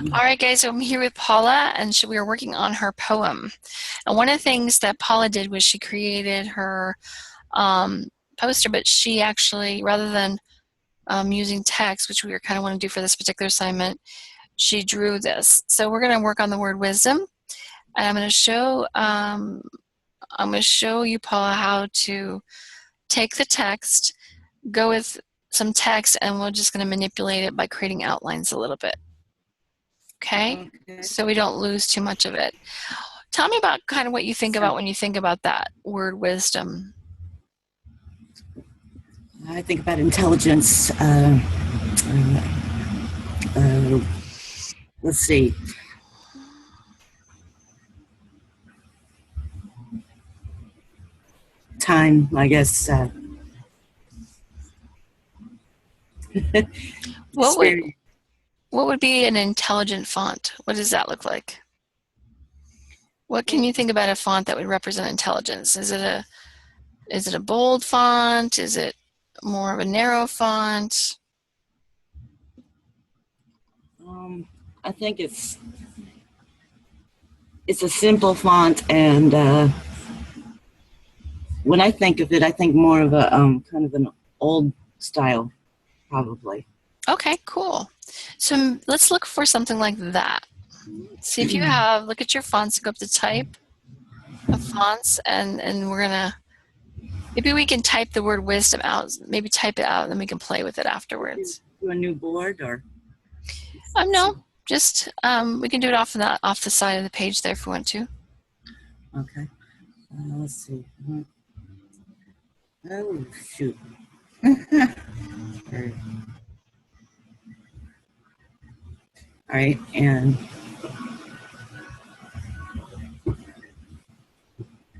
All right, guys, so I'm here with Paula, and we are working on her poem. And one of the things that Paula did was she created her poster, but she actually, rather than using text, which we were kind of want to do for this particular assignment, she drew this. So we're going to work on the word wisdom, and I'm going to show you, Paula, how to take the text, go with some text, and we're just going to manipulate it by creating outlines a little bit. Okay? So we don't lose too much of it. Tell me about kind of what you think about when you think about that word wisdom. I think about intelligence. Let's see. Time, I guess. What would be an intelligent font? What does that look like? What can you think about a font that would represent intelligence? Is it a bold font? Is it more of a narrow font? I think it's a simple font, and when I think of it, I think more of a kind of an old style, probably. Okay, cool. So let's look for something like that. See if you look at your fonts, go up to type of fonts, and we're gonna, maybe we can type the word wisdom out, maybe type it out, and then we can play with it afterwards. Do a new board, or? No, just we can do it off the side of the page there if we want to. Okay. Let's see. Oh, shoot. All right, and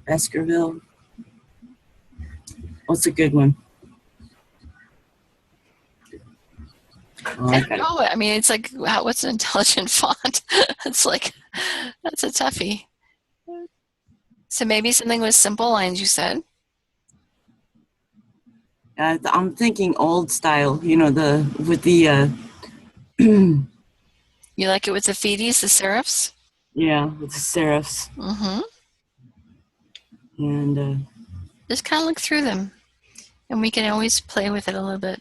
Baskerville. What's a good one? I mean, it's like, what's an intelligent font? It's like, that's a toughie. So maybe something with simple lines, you said? I'm thinking old style, you know, with the You like it with the feeties, the serifs? yeah, with the serifs. Mm-hmm. And just kind of look through them, and we can always play with it a little bit.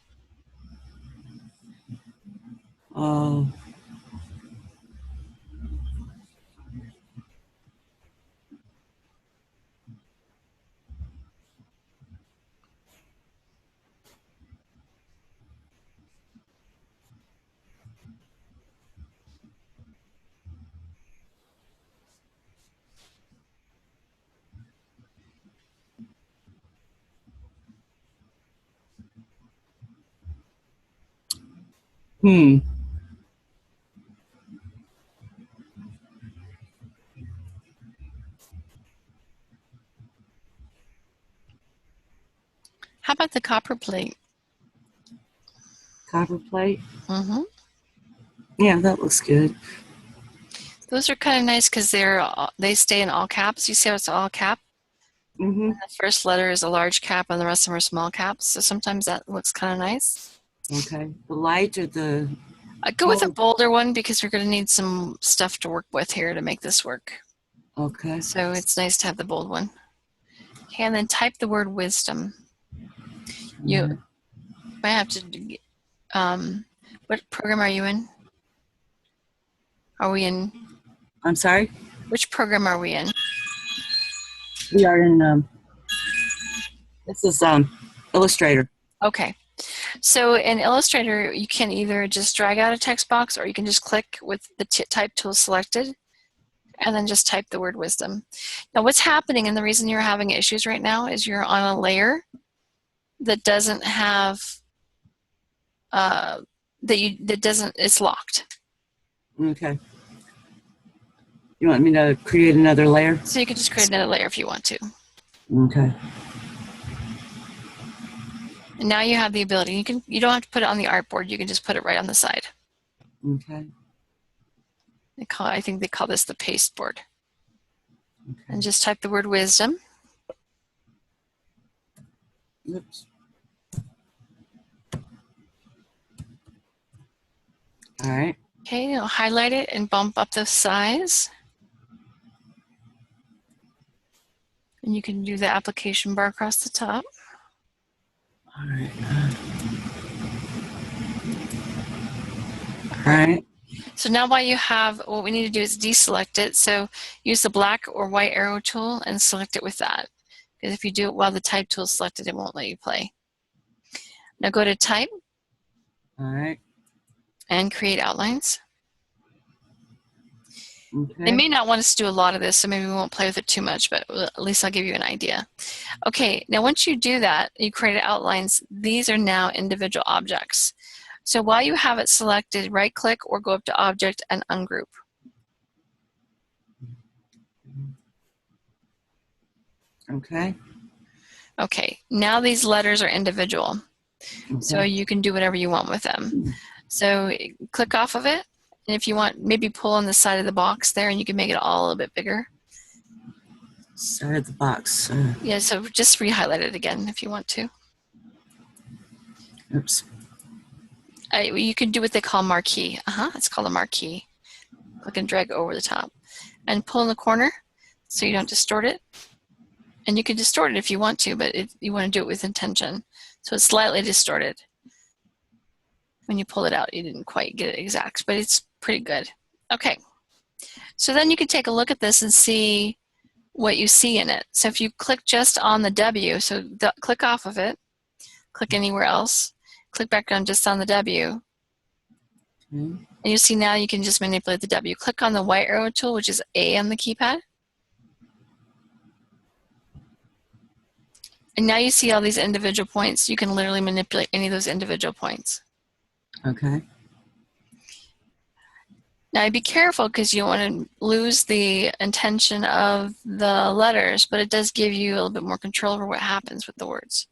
How about the copper plate? Copper plate? Mm-hmm. Yeah, that looks good. Those are kind of nice because they stay in all caps. You see how it's all cap? Mm-hmm. The first letter is a large cap and the rest of them are small caps. So sometimes that looks kind of nice. Okay. The light or the... I'd go with a bolder one because we're going to need some stuff to work with here to make this work. Okay. So it's nice to have the bold one. Okay, and then type the word wisdom. You might have to, what program are you in? Are we in? I'm sorry? Which program are we in? We are in, this is Illustrator. Okay. So in Illustrator, you can either just drag out a text box or you can just click with the type tool selected and then just type the word wisdom. Now what's happening, and the reason you're having issues right now, is you're on a layer that doesn't have, it's locked. Okay. You want me to create another layer? So you can just create another layer if you want to. Okay. And now you have the ability, you don't have to put it on the artboard, you can just put it right on the side. Okay. I think they call this the paste board. Okay. And just type the word wisdom. Oops. All right. Okay, now highlight it and bump up the size. And you can do the application bar across the top. All right. All All right. right. So now what you have, what we need to do is deselect it. So use the black or white arrow tool and select it with that. Because if you do it while the type tool is selected, it won't let you play. Now go to type All right. and create outlines. They Okay. may not want us to do a lot of this, so maybe we won't play with it too much, but at least I'll give you an idea. Okay, now once you do that, you create outlines, these are now individual objects. So while you have it selected, right click or go up to object and ungroup. Okay. Okay, now these letters are individual. So Okay. you can do whatever you want with them. So click off of it. And if you want, maybe pull on the side of the box there and you can make it all a little bit bigger. Side of the box. Yeah, so just re-highlight it again if you want to. Oops. You can do what they call marquee. It's called a marquee. Click and drag over the top. And pull in the corner so you don't distort it. And you can distort it if you want to, but you want to do it with intention. So it's slightly distorted. When you pull it out, you didn't quite get it exact, but it's pretty good. Okay, so then you can take a look at this and see what you see in it. So if you click just on the W, so click off of it, click anywhere else, click back on just on the W, and you see now you can just manipulate the W. Click on the white arrow tool, which is A on the keypad. And now you see all these individual points. You can literally manipulate any of those individual points. Okay. Now be careful because you don't want to lose the intention of the letters, but it does give you a little bit more control over what happens with the words.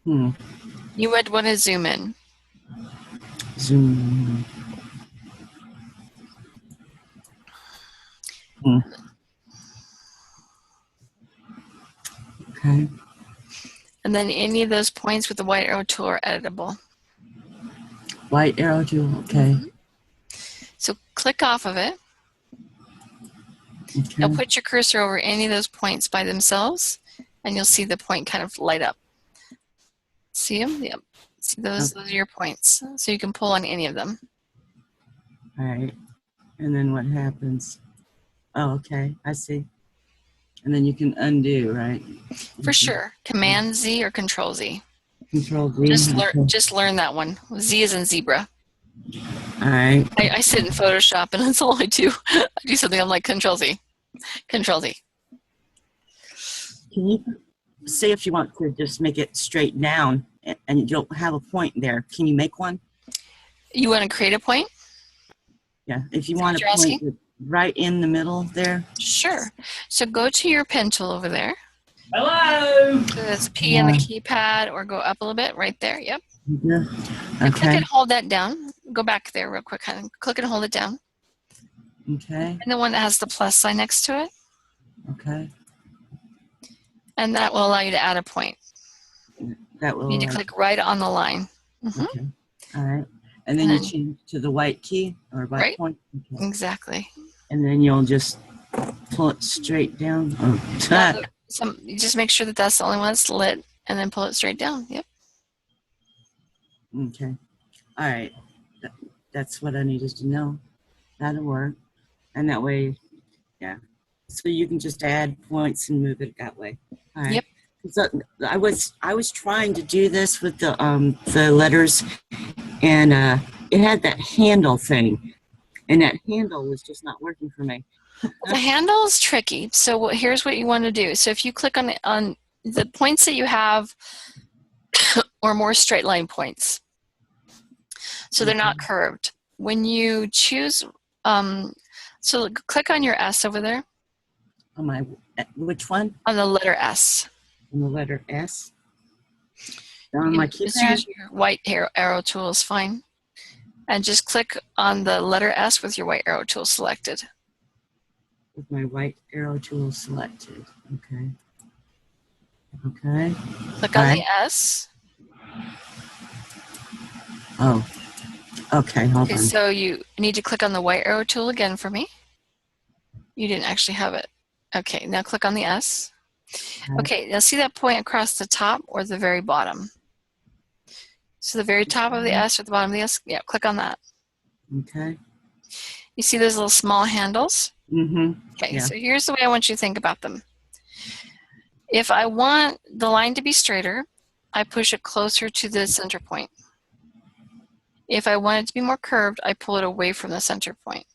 You would want to zoom in. Zoom. Okay. And then any of those points with the white arrow tool are editable. White arrow tool. Okay. So click off of it. Okay. Now put your cursor over any of those points by themselves, and you'll see the point kind of light up. See them? Yep. See those? Okay. Those are your points. So you can pull on any of them. All right. And then what happens? Oh, okay. I see. And then you can undo, right? For sure. Command Z or Control Z. Control Z. Just learn that one. Z is in zebra. All right. I sit in Photoshop and that's all I do. I do something, I'm like Control Z. Control Z. Can you say if you want to just make it straight down and you don't have a point there, can you make one? You want to create a point? Yeah. If you want a point right in the middle there. Sure. So go to your pen tool over there. Hello. So that's P on the keypad, or go up a little bit right there. Yep. Yeah. And click and hold that down. Go back there real quick. Click and hold it down. Okay. And the one that has the plus sign next to it. Okay. And that will allow you to add a point. That will. You need to click right on the line. Okay. All right. And then you change to the white key or white point. Okay. Exactly. And then you'll just pull it straight down. Oh. You just make sure that that's the only one that's lit, and then pull it straight down. Yep. Okay. All right. That's what I needed to know. That'll work. And that way, yeah. So you can just add points and move it that way. All right. Yep. So I was trying to do this with the letters, and it had that handle thing, and that handle was just not working for me. The handle is tricky. So here's what you want to do. So if you click on the points that you have, or more straight line points, so they're not curved. When you choose, so click on your S over there. On my, which one? On the letter S. On the letter S. On my keypad. Just use your white arrow tool is fine, and just click on the letter S with your white arrow tool selected. With my white arrow tool selected. Okay. Okay. Click on the S. Oh, okay, hold Okay, on. so you need to click on the white arrow tool again for me. You didn't actually have it. Okay, now click on the S. Okay, now see that point across the top or the very bottom? So the very top of the S or the bottom of the S? Yeah, click on that. Okay. You see those little small handles? Mm-hmm. Okay, Yeah. so here's the way I want you to think about them. If I want the line to be straighter, I push it closer to the center point. If I want it to be more curved, I pull it away from the center point.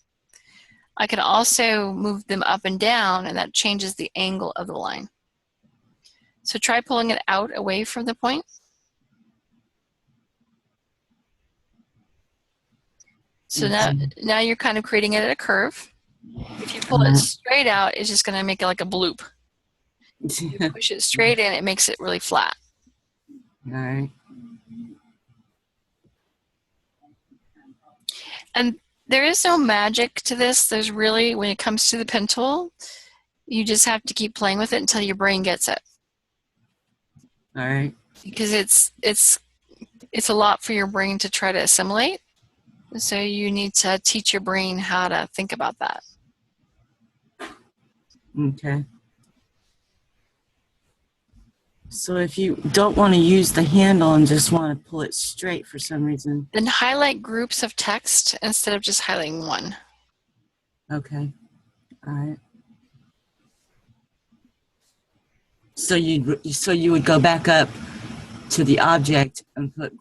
I can also move them up and down, and that changes the angle of the line. So try pulling it out away from the point. So now you're kind of creating it at a curve. If you pull it straight out, it's just going to make it like a bloop. If you push it straight in, it makes it really flat. All right. And there is no magic to this. There's really, when it comes to the pen tool, you just have to keep playing with it until your brain gets it. All right. Because it's a lot for your brain to try to assimilate. So you need to teach your brain how to think about that. Okay. So if you don't want to use the handle and just want to pull it straight for some reason. Then highlight groups of text instead of just highlighting one. Okay. All right. So you would go back up to the object and hit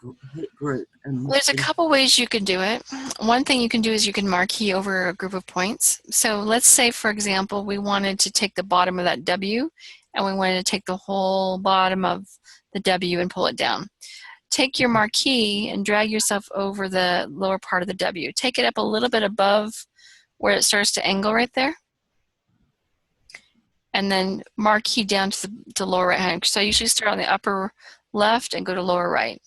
group. And There's a couple ways you can do it. One thing you can do is you can marquee over a group of points. So let's say, for example, we wanted to take the bottom of that W and we wanted to take the whole bottom of the W and pull it down. Take your marquee and drag yourself over the lower part of the W. Take it up a little bit above where it starts to angle right there. And then marquee down to the lower right hand. So I usually start on the upper left and go to lower right.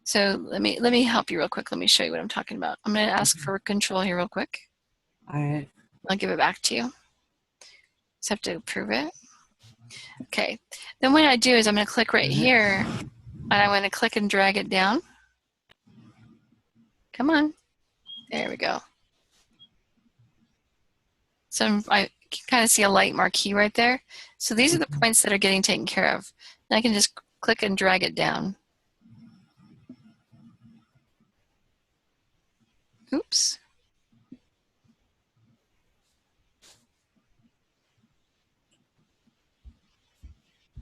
So let me help you real quick. Let me show you what I'm talking about. I'm going to ask for control here real quick. All right. I'll give it back to you. Just have to approve it. Okay. Then what I do is I'm going to click right here, and I'm going to click and drag it down. Come on. There we go. So I can kind of see a light marquee right there. So these are the points that are getting taken care of. And I can just click and drag it down. Oops.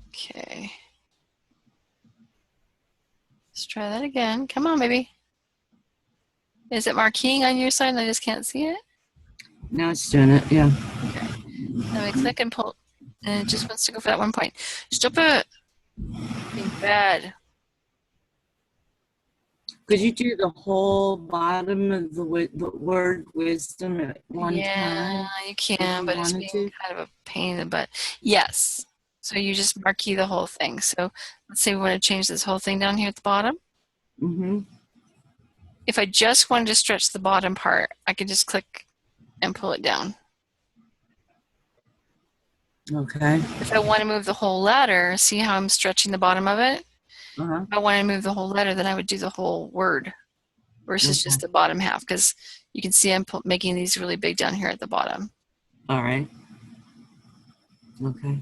Okay. Let's try that again. Come on, baby. Is it marqueing on your side and I just can't see it? Now it's doing it, yeah. Okay. Then we click and pull, and it just wants to go for that one point. Stop it. Being bad. Could you do the whole bottom of the word wisdom at one time? Yeah, you can, but it's being kind of a pain in the butt. Yes. So you just marquee the whole thing. So let's say we want to change this whole thing down here at the bottom. Mm-hmm. If I just wanted to stretch the bottom part, I could just click and pull it down. Okay. If I want to move the whole letter, see how I'm stretching the bottom of it? Uh-huh. If I want to move the whole letter, then I would do the whole word versus just the bottom half, because you can see I'm making these really big down here at the bottom. All right. Okay.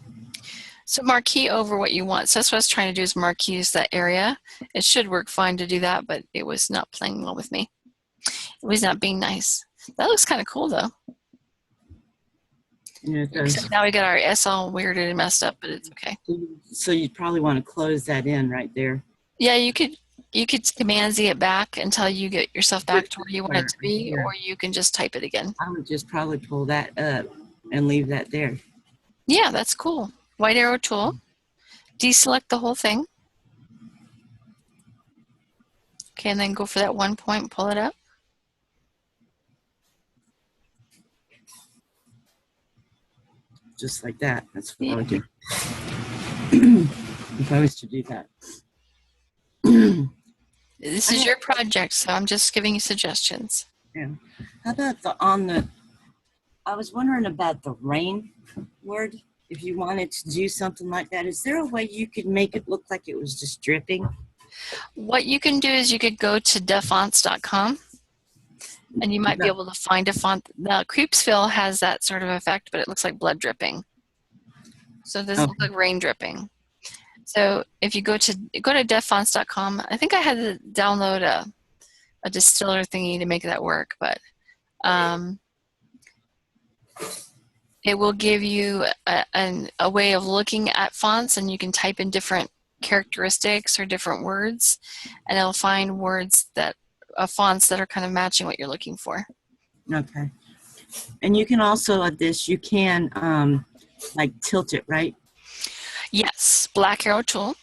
So marquee over what you want. So that's what I was trying to do, is marquee that area. It should work fine to do that, but it was not playing well with me. It was not being nice. That looks kind of cool though. Yeah, it does. Except now we got our S all weirded and messed up, but it's okay. So you'd probably want to close that in right there. Yeah, you could Command Z it back until you get yourself back to where you want it to be, or you can just type it again. I would just probably pull that up and leave that there. Yeah, that's cool. White arrow tool. Deselect the whole thing. Okay, and then go for that one point, pull it up. Just like that. That's what I would do. If I was to do that. This is your project, so I'm just giving you suggestions. Yeah. How about I was wondering about the rain word. If you wanted to do something like that, is there a way you could make it look like it was just dripping? What you can do is you could go to defonts.com and you might be able to find a font. Now, Creepsville has that sort of effect, but it looks like blood dripping. So it doesn't look like rain dripping. So if you go to defonts.com, I think I had to download a distiller thingy to make that work, but it will give you a way of looking at fonts, and you can type in different characteristics or different words, and it'll find words that fonts that are kind of matching what you're looking for. Okay. And you can also at this, you can like tilt it, right? Yes, black arrow tool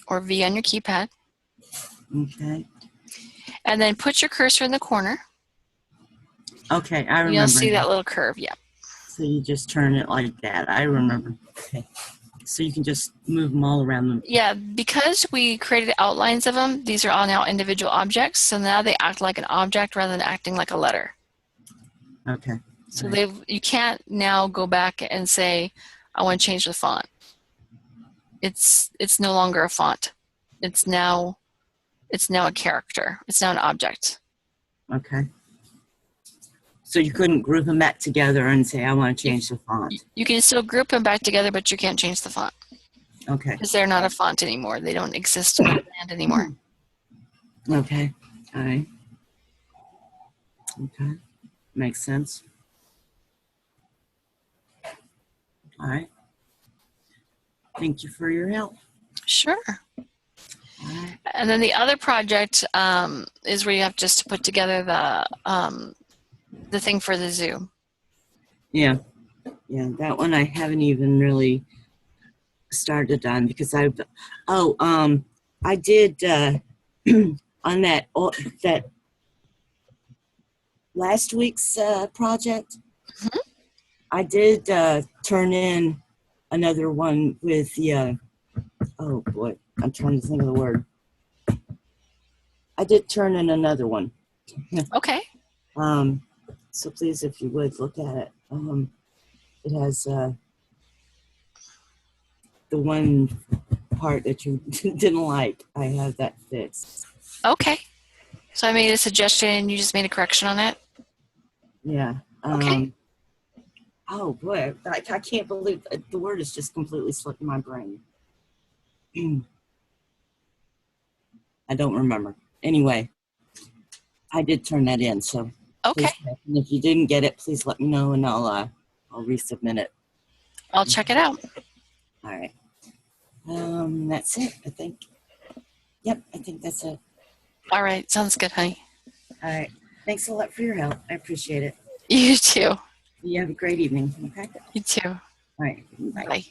or V on your keypad. Okay. And then put your cursor in the corner. Okay, I remember. You'll see that little curve, yeah. So you just turn it like that. I remember. Okay. So you can just move them all around them. Yeah, because we created outlines of them, these are all now individual objects, so now they act like an object rather than acting like a letter. Okay. So you can't now go back and say, I want to change the font. It's no longer a font. It's now a character. It's now an object. Okay. So you couldn't group them back together and say, I want to change the font. You can still group them back together, but you can't change the font. Okay. Because they're not a font anymore. They don't exist in the land anymore. Okay. All right. Okay. Makes sense. All right. Thank you for your help. Sure. Right. And then the other project is where you have just to put together the thing for the zoo. Yeah. Yeah, that one I haven't even really started on because I did on that last week's project. Mm-hmm. I did turn in another one with the oh boy, I'm trying to think of the word. I did turn in another one. Okay. So please, if you would look at it. It has the one part that you didn't like. I have that fixed. Okay. So I made a suggestion and you just made a correction on it? Yeah. Okay. Oh boy, I can't believe the word is just completely slipped my brain. I don't remember. Anyway, I did turn that in, so okay. And if you didn't get it, please let me know and I'll resubmit it. I'll check it out. All right. That's it, I think. Yep, I think that's it. All right, sounds good, honey. All right. Thanks a lot for your help. I appreciate it. You too. You have a great evening, okay? You too. All right. Bye. Bye.